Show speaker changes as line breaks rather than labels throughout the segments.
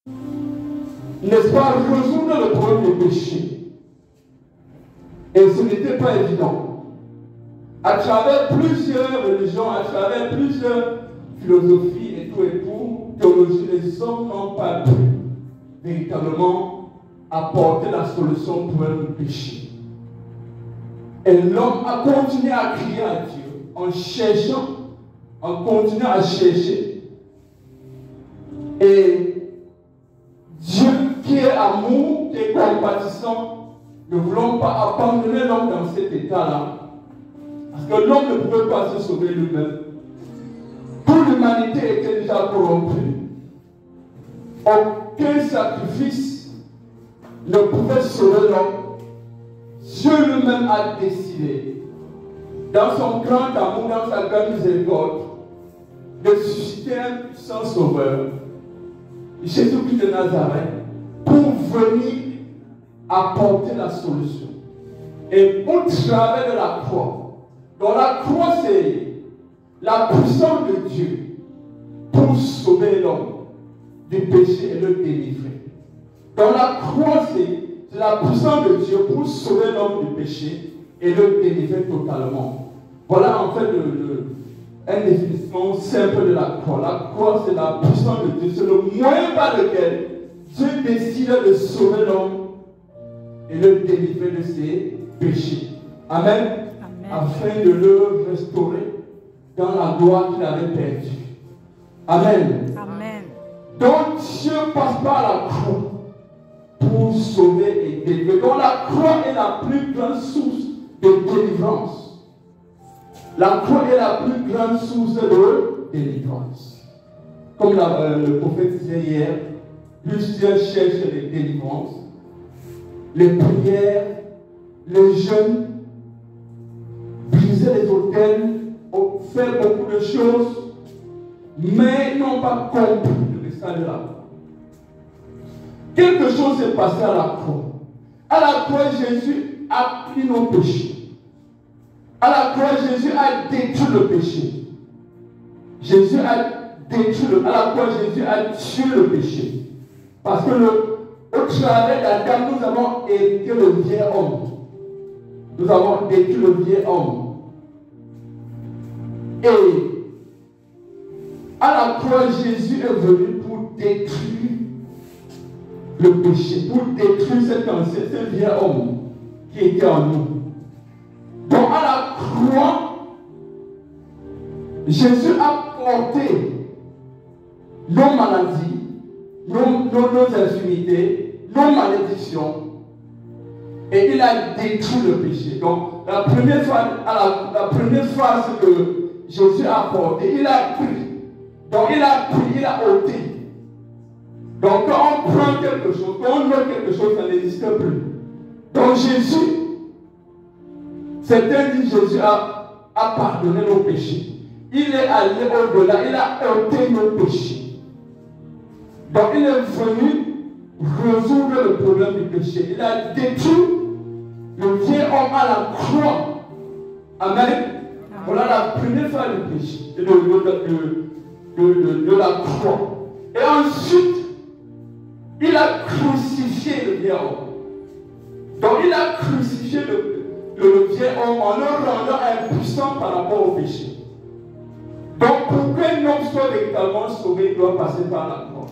n'est-ce pas, résoudre le problème du péché. Et ce n'était pas évident. À travers plusieurs religions, à travers plusieurs philosophies et tout, théologie, les hommes n'ont pas pu véritablement apporter la solution pour le péché. Et l'homme a continué à crier à Dieu en cherchant, en continuant à chercher. Et Dieu qui est amour, qui est compatissant, ne voulons pas abandonner l'homme dans cet état-là. Parce que l'homme ne pouvait pas se sauver lui-même. Toute l'humanité était déjà corrompue. Aucun sacrifice ne pouvait sauver l'homme. Dieu lui-même a décidé, dans son grand amour, dans sa grande miséricorde, de susciter un puissant sauveur, Jésus-Christ de Nazareth, pour venir apporter la solution. Et au travers de la croix, donc la croix c'est la puissance de Dieu pour sauver l'homme du péché et le délivrer. Donc la croix c'est la puissance de Dieu pour sauver l'homme du péché et le délivrer totalement. Voilà en fait une définition simple de la croix. La croix c'est la puissance de Dieu, c'est le moyen par lequel Dieu décide de sauver l'homme et le délivrer de ses péchés. Amen. Amen. Afin de le restaurer dans la gloire qu'il avait perdue. Amen. Amen. Donc Dieu passe par la croix pour sauver et délivrer. Donc la croix est la plus grande source de délivrance. La croix est la plus grande source de délivrance. Comme le prophète disait hier, plusieurs cherchent les délivrances, les prières, les jeûnes, briser les autels, faire beaucoup de choses, mais n'ont pas compris le message de la croix. Quelque chose s'est passé à la croix. À la croix, Jésus a pris nos péchés. À la croix, Jésus a détruit le péché. Jésus a détruit à la croix, Jésus a tué le péché. Parce que au travers d'Adam, nous avons hérité le vieil homme. Nous avons détruit le vieil homme. Et à la croix, Jésus est venu pour détruire le péché, pour détruire cet ancien, ce vieil homme qui était en nous. Donc à la croix, Jésus a porté nos maladies, nos infirmités, nos malédictions, et il a détruit le péché. Donc la première phrase que Jésus a apporté, il a pris. Donc il a pris, il a ôté. Donc quand on prend quelque chose, quand on note quelque chose, ça n'existe plus. Donc Jésus, certains disent Jésus a pardonné nos péchés. Il est allé au-delà, il a ôté nos péchés. Donc il est venu résoudre le problème du péché. Il a détruit le vieil homme à la croix. Amen. Voilà la première fois du péché, de la croix. Et ensuite, il a crucifié le vieil homme. Donc il a crucifié le vieil homme en le rendant impuissant par rapport au péché. Donc pour qu'un homme soit véritablement sauvé, il doit passer par la croix.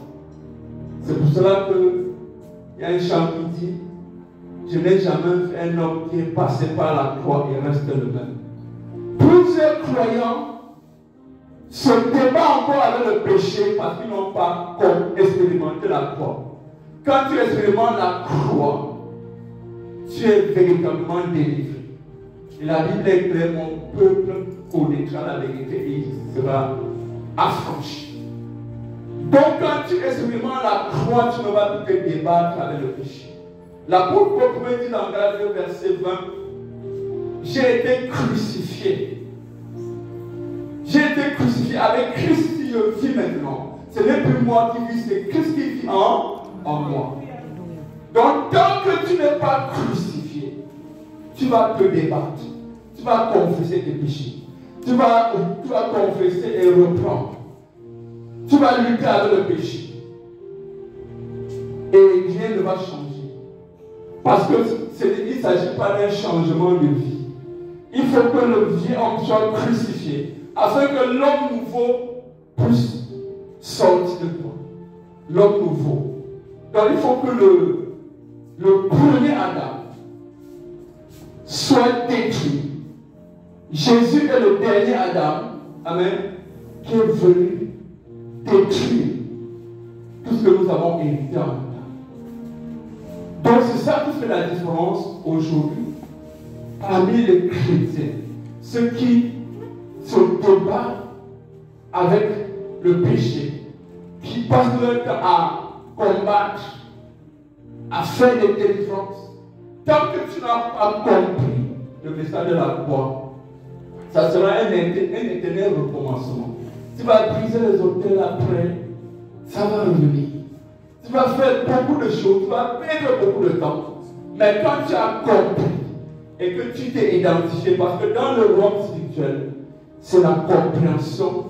C'est pour cela qu'il y a un chant qui dit: je n'ai jamais vu un homme qui est passé par la croix et reste le même. Plusieurs croyants se débattent encore avec le péché parce qu'ils n'ont pas expérimenté la croix. Quand tu expérimentes la croix, tu es véritablement délivré. Et la Bible est claire: mon peuple connaîtra la vérité et il sera affranchi. Donc quand tu expérimentes la croix, tu ne vas plus te débattre avec le péché. L'apôtre Paul dit dans Galates verset 20: j'ai été crucifié. J'ai été crucifié avec Christ qui je vis maintenant. Ce n'est plus moi qui vis, c'est Christ qui vit en moi. Donc tant que tu n'es pas crucifié, tu vas te débattre. Tu vas confesser tes péchés. Tu vas confesser et reprendre. Tu vas lutter avec le péché. et rien ne va changer. Parce qu'il ne s'agit pas d'un changement de vie. Il faut que le vieux homme soit crucifié afin que l'homme nouveau puisse sortir de toi. L'homme nouveau. Donc il faut que le premier Adam soit détruit. Jésus est le dernier Adam, amen, qui est venu détruire tout ce que nous avons hérité en Adam. Donc c'est ça qui fait la différence aujourd'hui parmi les chrétiens. Ceux qui se débattent avec le péché, qui passent leur temps à combattre, à faire des délivrances. Tant que tu n'as pas compris le message de la croix, ça sera un éternel recommencement. Tu vas briser les autels après, ça va revenir. Tu vas faire beaucoup de choses, tu vas perdre beaucoup de temps. Mais quand tu as compris et que tu t'es identifié, parce que dans le royaume spirituel, c'est la compréhension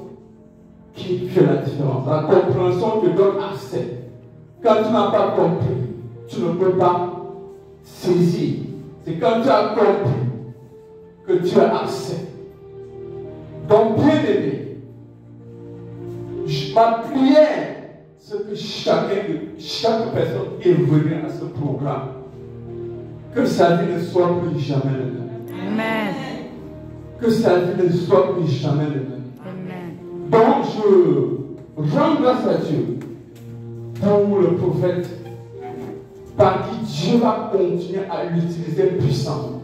qui fait la différence. La compréhension te donne accès. Quand tu n'as pas compris, tu ne peux pas saisir. C'est quand tu as compris que tu as accès. Donc, bien aimé, ma prière, c'est que chaque personne qui est venue à ce programme, que sa vie ne soit plus jamais le même.
Amen.
Que sa vie ne soit plus jamais le même.
Amen.
Donc, je rends grâce à Dieu pour le prophète par qui Dieu va continuer à l'utiliser puissamment.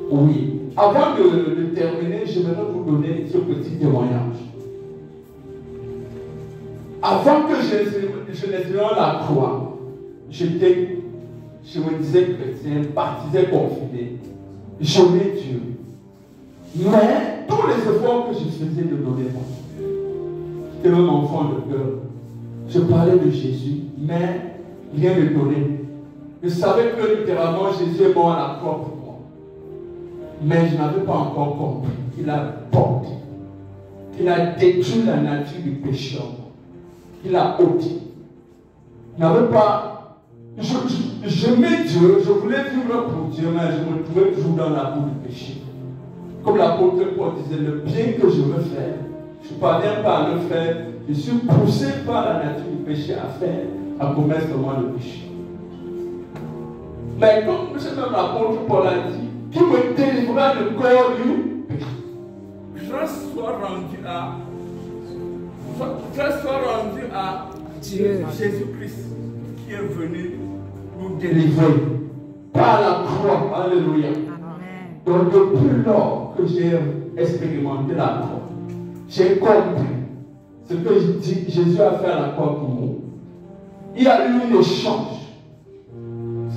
Oui. Avant de terminer, j'aimerais vous donner ce petit témoignage. Avant que je n'étais dans la croix, je me disais chrétien, baptisé, confidé. J'aimais Dieu. Mais tous les efforts que je faisais de donner mon Dieu, j'étais un enfant de cœur. Je parlais de Jésus, mais rien ne donnait. Je savais que littéralement Jésus est mort à la croix pour moi. Mais je n'avais pas encore compris qu'il a porté, qu'il a détruit la nature du pécheur, qu'il a ôté. Je n'avais pas. J'aimais Dieu, je voulais vivre pour Dieu, mais je me trouvais toujours dans la boue du péché. Comme l'apôtre Paul disait, le bien que je veux faire, je ne parviens pas à le faire, je suis poussé par la nature du péché à faire, à commettre seulement le péché. Mais comme même l'apôtre Paul a dit, qui me délivrera du corps du péché. Grâce soit rendue à
Dieu.
Jésus-Christ qui est venu nous délivrer par la croix. Alléluia.
Amen.
Donc depuis lors que j'ai expérimenté la croix, j'ai compris ce que Jésus a fait à la croix pour nous. Il y a eu un échange.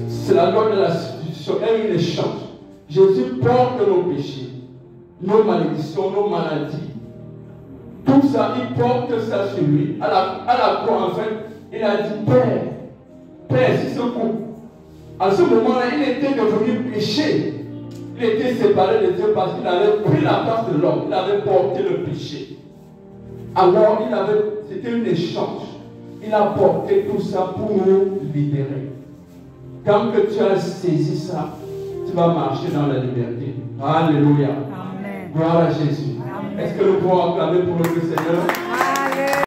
C'est la loi de la substitution. Il y a eu un échange. Jésus porte nos péchés, nos malédictions, nos maladies. Tout ça, il porte ça sur lui. À la croix, en fait, il a dit, Père, si ce coup. À ce moment-là, il était devenu péché. Il était séparé de Dieu parce qu'il avait pris la place de l'homme. Il avait porté le péché. Alors, c'était un échange. Il a porté tout ça pour nous libérer. Quand que tu as saisi ça, tu vas marcher dans la liberté. Alléluia.
Amen.
Gloire à Jésus. Est-ce que nous pouvons acclamer pour notre Seigneur?